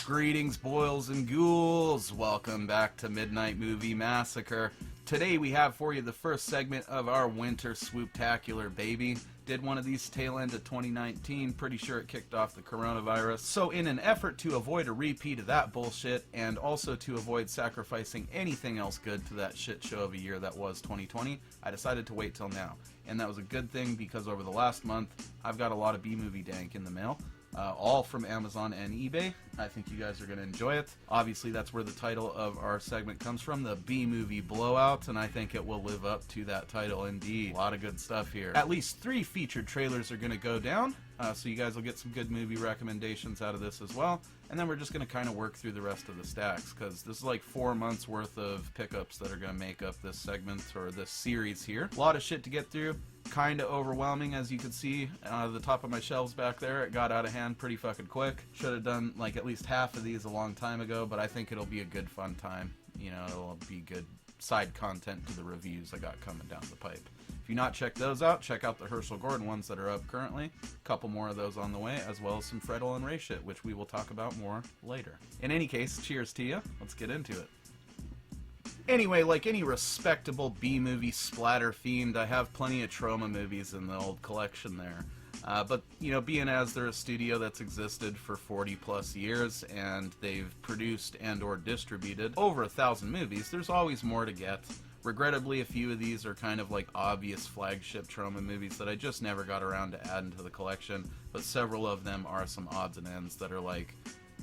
Greetings, boils and ghouls. Welcome back to Midnight Movie Massacre. Today we have for you the first segment of our winter Swooptacular, baby. Did one of these tail end of 2019. Pretty sure it kicked off the coronavirus. So in an effort to avoid a repeat of that bullshit, and also to avoid sacrificing anything else good to that shit show of a year that was 2020, I decided to wait till now. And that was a good thing because over the last month, I've got a lot of B-movie dank in the mail. All from Amazon and eBay. I think you guys are going to enjoy it. Obviously, that's where the title of our segment comes from, the B-movie Blowout, and I think it will live up to that title indeed. A lot of good stuff here. At least 3 featured trailers are going to go down, so you guys will get some good movie recommendations out of this as well. And then we're just going to kind of work through the rest of the stacks, because this is like 4 months worth of pickups that are going to make up this segment, or this series here. A lot of shit to get through. Kind of overwhelming, as you can see the top of my shelves back there. It got out of hand pretty fucking quick. Should have done like at least half of these a long time ago, but I think it'll be a good fun time. You know, it'll be good side content to the reviews I got coming down the pipe. If you've not checked those out, check out the Herschel Gordon ones that are up currently. A couple more of those on the way, as well as some Fredel and Ray shit, which we will talk about more later. In any case, cheers to you. Let's get into it. Anyway, like any respectable B-movie splatter fiend, I have plenty of Troma movies in the old collection there. But, you know, being as they're a studio that's existed for 40 plus years, and they've produced and or distributed over 1,000 movies, there's always more to get. Regrettably, a few of these are kind of like obvious flagship Troma movies that I just never got around to add into the collection, but several of them are some odds and ends that are like,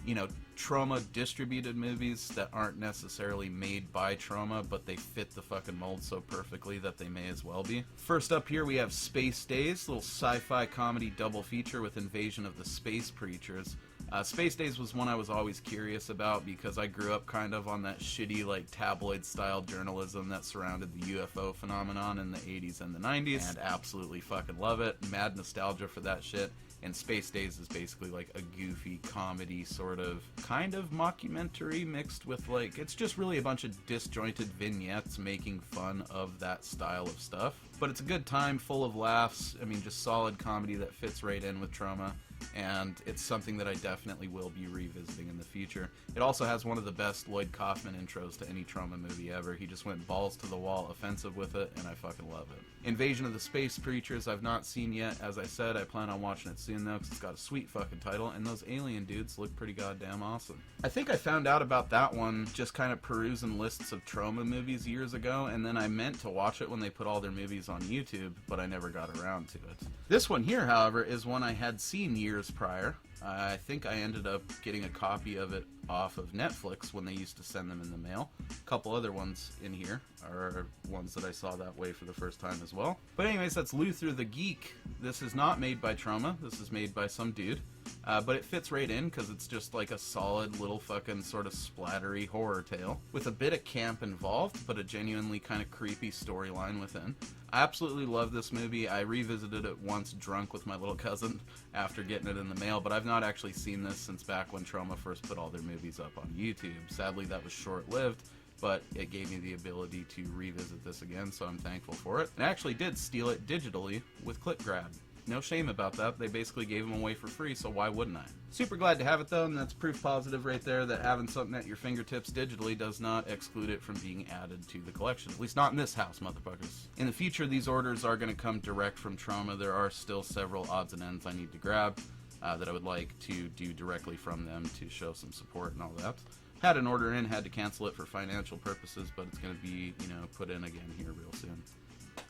you know, Troma distributed movies that aren't necessarily made by Troma, but they fit the fucking mold so perfectly that they may as well be. First up here we have Space Days, little sci-fi comedy double feature with Invasion of the Space Preachers. Space Days was one I was always curious about because I grew up kind of on that shitty, like, tabloid-style journalism that surrounded the UFO phenomenon in the 80s and the 90s, and absolutely fucking love it. Mad nostalgia for that shit. And Space Days is basically like a goofy comedy sort of kind of mockumentary mixed with like, it's just really a bunch of disjointed vignettes making fun of that style of stuff. But it's a good time, full of laughs. I mean, just solid comedy that fits right in with Troma. And it's something that I definitely will be revisiting in the future. It also has one of the best Lloyd Kaufman intros to any Troma movie ever. He just went balls to the wall offensive with it, and I fucking love it. Invasion of the Space Preachers I've not seen yet. As I said, I plan on watching it soon though, because it's got a sweet fucking title, and those alien dudes look pretty goddamn awesome. I think I found out about that one just kind of perusing lists of Troma movies years ago, and then I meant to watch it when they put all their movies on YouTube, but I never got around to it. This one here, however, is one I had seen years prior. I think I ended up getting a copy of it off of Netflix when they used to send them in the mail. A couple other ones in here are ones that I saw that way for the first time as well. But anyways, that's Luther the Geek. This is not made by Troma. This is made by some dude. But it fits right in because it's just like a solid little fucking sort of splattery horror tale with a bit of camp involved, but a genuinely kind of creepy storyline within. I absolutely love this movie. I revisited it once drunk with my little cousin after getting it in the mail, but I've not actually seen this since back when Troma first put all their movies up on YouTube. Sadly, that was short-lived, but it gave me the ability to revisit this again, so I'm thankful for it. And I actually did steal it digitally with ClipGrab. No shame about that. They basically gave them away for free, so why wouldn't I? Super glad to have it though, and that's proof positive right there that having something at your fingertips digitally does not exclude it from being added to the collection. At least not in this house, motherfuckers. In the future, these orders are going to come direct from Troma. There are still several odds and ends I need to grab that I would like to do directly from them to show some support and all that. Had an order in, had to cancel it for financial purposes, but it's going to be, you know, put in again here real soon.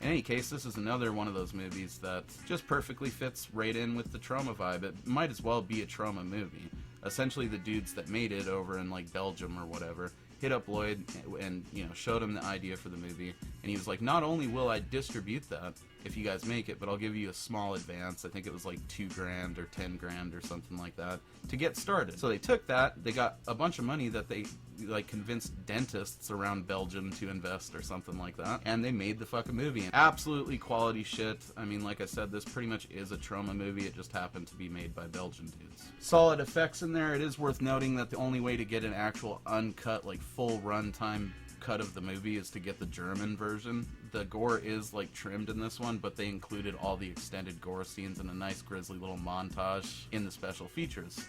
In any case, this is another one of those movies that just perfectly fits right in with the Troma vibe. It might as well be a Troma movie. Essentially, the dudes that made it over in like Belgium or whatever hit up Lloyd and, you know, showed him the idea for the movie, and he was like, not only will I distribute that if you guys make it, but I'll give you a small advance. I think it was like $2,000 or $10,000 or something like that to get started. So they took that, they got a bunch of money that they like convinced dentists around Belgium to invest or something like that, and they made the fucking movie. Absolutely quality shit. I mean, like I said, this pretty much is a Troma movie. It just happened to be made by Belgian dudes. Solid effects in there. It is worth noting that the only way to get an actual uncut, like full runtime cut of the movie is to get the German version. The gore is like trimmed in this one, but they included all the extended gore scenes in a nice grisly little montage in the special features.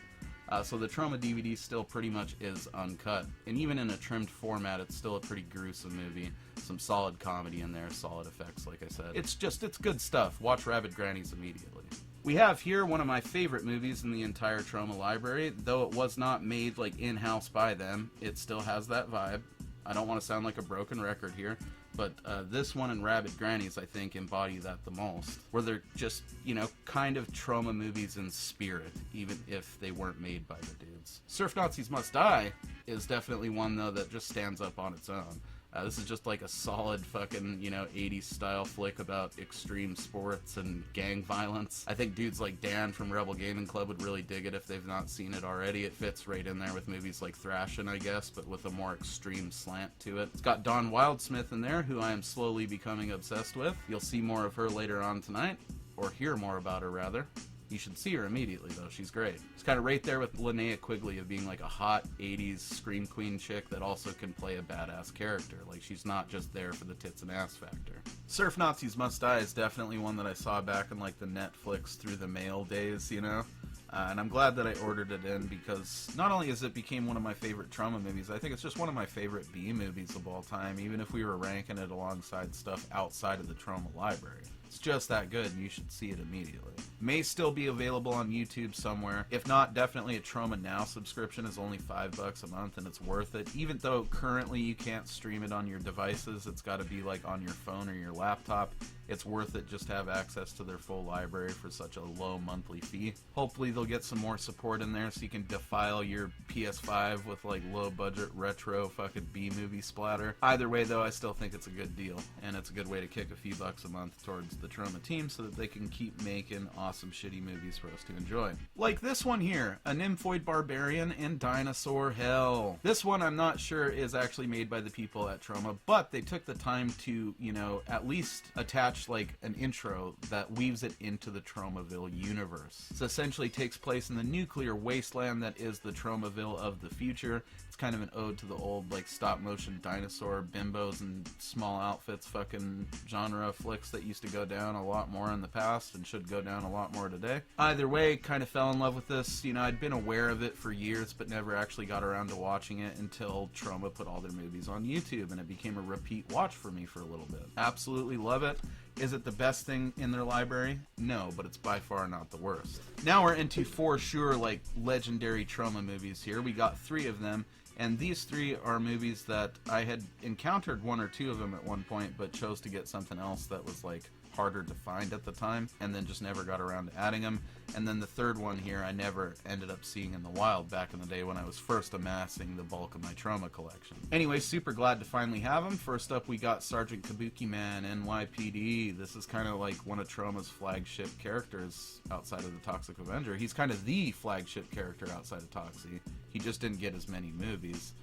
So the Troma DVD still pretty much is uncut. And even in a trimmed format, it's still a pretty gruesome movie. Some solid comedy in there, solid effects, like I said. It's good stuff. Watch Rabid Grannies immediately. We have here one of my favorite movies in the entire Troma library. Though it was not made like in-house by them, it still has that vibe. I don't want to sound like a broken record here, but this one and Rabid Grannies, I think, embody that the most. Where they're just, you know, kind of Troma movies in spirit, even if they weren't made by the dudes. Surf Nazis Must Die is definitely one, though, that just stands up on its own. This is just like a solid fucking, you know, 80s style flick about extreme sports and gang violence. I think dudes like Dan from Rebel Gaming Club would really dig it if they've not seen it already. It fits right in there with movies like Thrashin', I guess, but with a more extreme slant to it. It's got Dawn Wildsmith in there, who I am slowly becoming obsessed with. You'll see more of her later on tonight, or hear more about her, rather. You should see her immediately, though. She's great. It's kind of right there with Linnea Quigley of being like a hot 80s scream queen chick that also can play a badass character. Like, she's not just there for the tits and ass factor. Surf Nazis Must Die is definitely one that I saw back in like the Netflix through the mail days, you know? And I'm glad that I ordered it in because not only has it became one of my favorite Troma movies, I think it's just one of my favorite B movies of all time, even if we were ranking it alongside stuff outside of the Troma library. It's just that good, and you should see it immediately. May still be available on YouTube somewhere. If not, definitely a Troma Now subscription is only $5 a month, and it's worth it. Even though currently you can't stream it on your devices, it's got to be like on your phone or your laptop. It's worth it just to have access to their full library for such a low monthly fee. Hopefully they'll get some more support in there so you can defile your PS5 with like low budget retro fucking B-movie splatter. Either way though, I still think it's a good deal, and it's a good way to kick a few bucks a month towards the Troma team so that they can keep making awesome shitty movies for us to enjoy. Like this one here, A Nymphoid Barbarian in Dinosaur Hell. This one I'm not sure is actually made by the people at Troma, but they took the time to, you know, at least attach like an intro that weaves it into the Tromaville universe. This essentially takes place in the nuclear wasteland that is the Tromaville of the future. It's kind of an ode to the old like stop motion dinosaur bimbos and small outfits fucking genre flicks that used to go down a lot more in the past and should go down a lot more today. Either way, kind of fell in love with this. You know, I'd been aware of it for years but never actually got around to watching it until Troma put all their movies on YouTube, and it became a repeat watch for me for a little bit. Absolutely love it. Is it the best thing in their library? No, but it's by far not the worst. Now we're into for sure like legendary Troma movies here. We got 3 of them, and these 3 are movies that I had encountered 1 or 2 of them at one point, but chose to get something else that was like harder to find at the time, and then just never got around to adding them. And then the third one here I never ended up seeing in the wild back in the day when I was first amassing the bulk of my Troma collection. Anyway, super glad to finally have them. First up we got Sergeant Kabuki Man, NYPD. This is kind of like one of Troma's flagship characters outside of the Toxic Avenger. He's kind of the flagship character outside of Toxie. He just didn't get as many movies.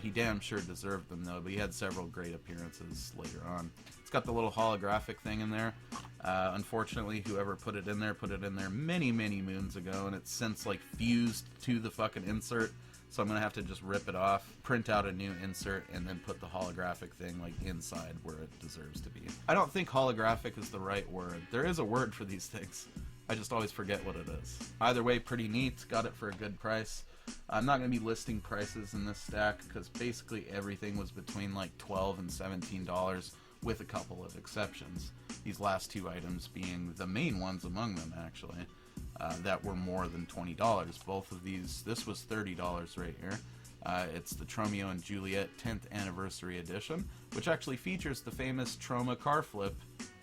He damn sure deserved them though, but he had several great appearances later on. It's got the little holographic thing in there. Unfortunately, whoever put it in there many, many moons ago, and it's since like fused to the fucking insert. So I'm gonna have to just rip it off, print out a new insert, and then put the holographic thing like inside where it deserves to be. I don't think holographic is the right word. There is a word for these things. I just always forget what it is. Either way, pretty neat. Got it for a good price. I'm not going to be listing prices in this stack because basically everything was between like $12 and $17 with a couple of exceptions. These last 2 items being the main ones among them actually, that were more than $20. Both of these, this was $30 right here. It's the Tromeo and Juliet 10th Anniversary Edition, which actually features the famous Troma car flip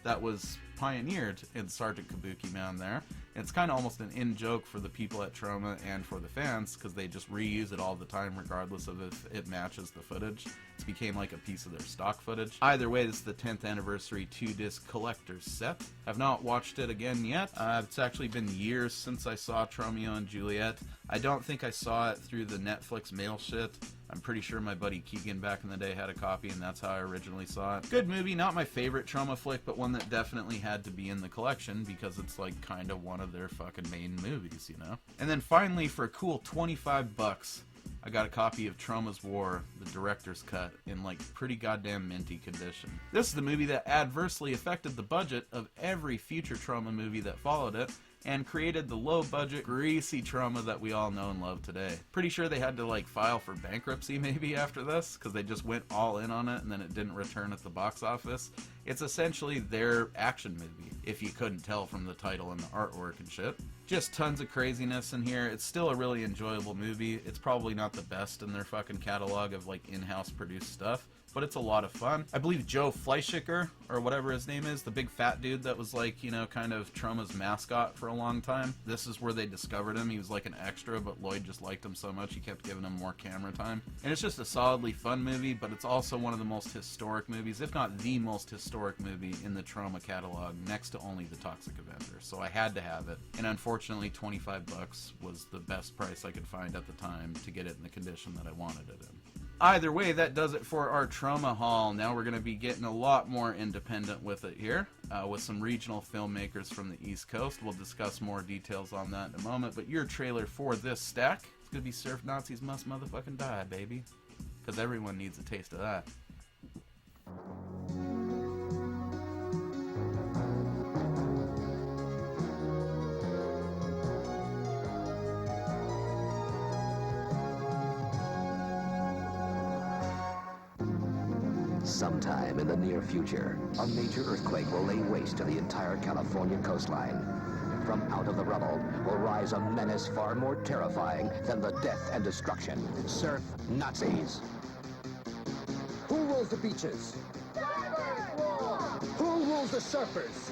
that was pioneered in Sergeant Kabuki Man there. It's kind of almost an in-joke for the people at Troma and for the fans because they just reuse it all the time regardless of if it matches the footage. It became like a piece of their stock footage. Either way, this is the 10th Anniversary 2-disc collector's set. Have not watched it again yet. It's actually been years since I saw Tromeo and Juliet. I don't think I saw it through the Netflix mail shit. I'm pretty sure my buddy Keegan back in the day had a copy, and that's how I originally saw it. Good movie, not my favorite Troma flick, but one that definitely had to be in the collection because it's like kind of one of their fucking main movies, you know? And then finally, for a cool $25, I got a copy of Troma's War, the director's cut, in like pretty goddamn minty condition. This is the movie that adversely affected the budget of every future Troma movie that followed it, and created the low-budget, greasy Troma that we all know and love today. Pretty sure they had to like file for bankruptcy maybe after this, because they just went all in on it and then it didn't return at the box office. It's essentially their action movie, if you couldn't tell from the title and the artwork and shit. Just tons of craziness in here. It's still a really enjoyable movie. It's probably not the best in their fucking catalog of like in-house produced stuff, but it's a lot of fun. I believe Joe Fleischicker, or whatever his name is, the big fat dude that was like, you know, kind of Troma's mascot for a long time. This is where they discovered him. He was like an extra, but Lloyd just liked him so much he kept giving him more camera time. And it's just a solidly fun movie, but it's also one of the most historic movies, if not the most historic movie in the Troma catalog, next to only The Toxic Avenger. So I had to have it. And unfortunately, $25 was the best price I could find at the time to get it in the condition that I wanted it in. Either way, that does it for our Troma haul. Now we're going to be getting a lot more independent with it here, with some regional filmmakers from the East Coast. We'll discuss more details on that in a moment, but your trailer for this stack is going to be Surf Nazis Must Motherfucking Die, baby. Because everyone needs a taste of that. Sometime in the near future, a major earthquake will lay waste to the entire California coastline. From out of the rubble will rise a menace far more terrifying than the death and destruction. Surf Nazis. Who rules the beaches? Who rules the surfers?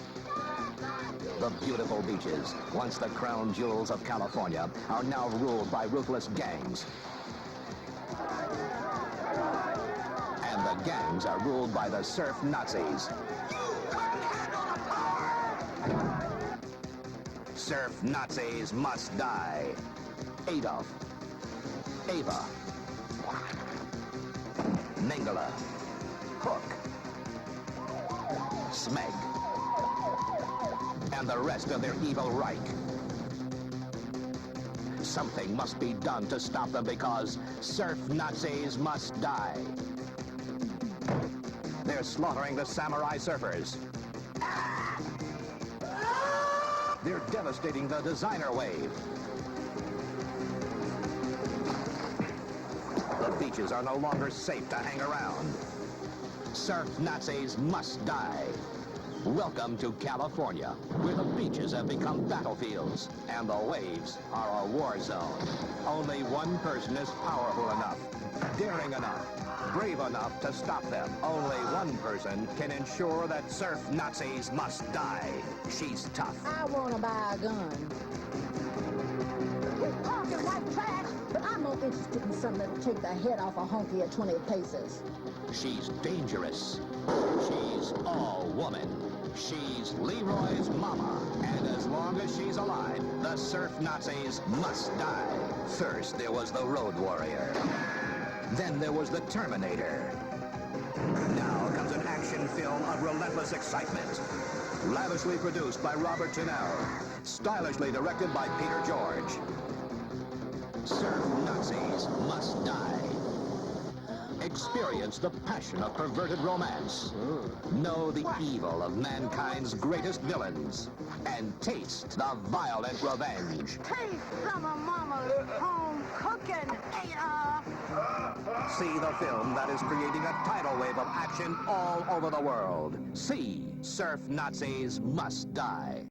The beautiful beaches, once the crown jewels of California, are now ruled by ruthless gangs. And the gangs are ruled by the Surf Nazis. Surf Nazis must die. Adolf. Ava. Mengele. Hook. Smeg. And the rest of their evil Reich. Something must be done to stop them because Surf Nazis must die. They're slaughtering the samurai surfers. They're devastating the designer wave. The beaches are no longer safe to hang around. Surf Nazis must die. Welcome to California, where the beaches have become battlefields and the waves are a war zone. Only one person is powerful enough, daring enough, brave enough to stop them. Only one person can ensure that Surf Nazis must die. She's tough. I want to buy a gun. You're talking white trash, but I'm more interested in something that'll take the head off a honky at 20 paces. She's dangerous. She's all woman. She's Leroy's mama. And as long as she's alive, the Surf Nazis must die. First, there was the Road Warrior. Then there was the Terminator. Now comes an action film of relentless excitement. Lavishly produced by Robert Tunnell. Stylishly directed by Peter George. Surf Nazis must die. Experience the passion of perverted romance. Know the evil of mankind's greatest villains. And taste the violent revenge. Taste some of Mama's home cooking. See the film that is creating a tidal wave of action all over the world. See Surf Nazis Must Die.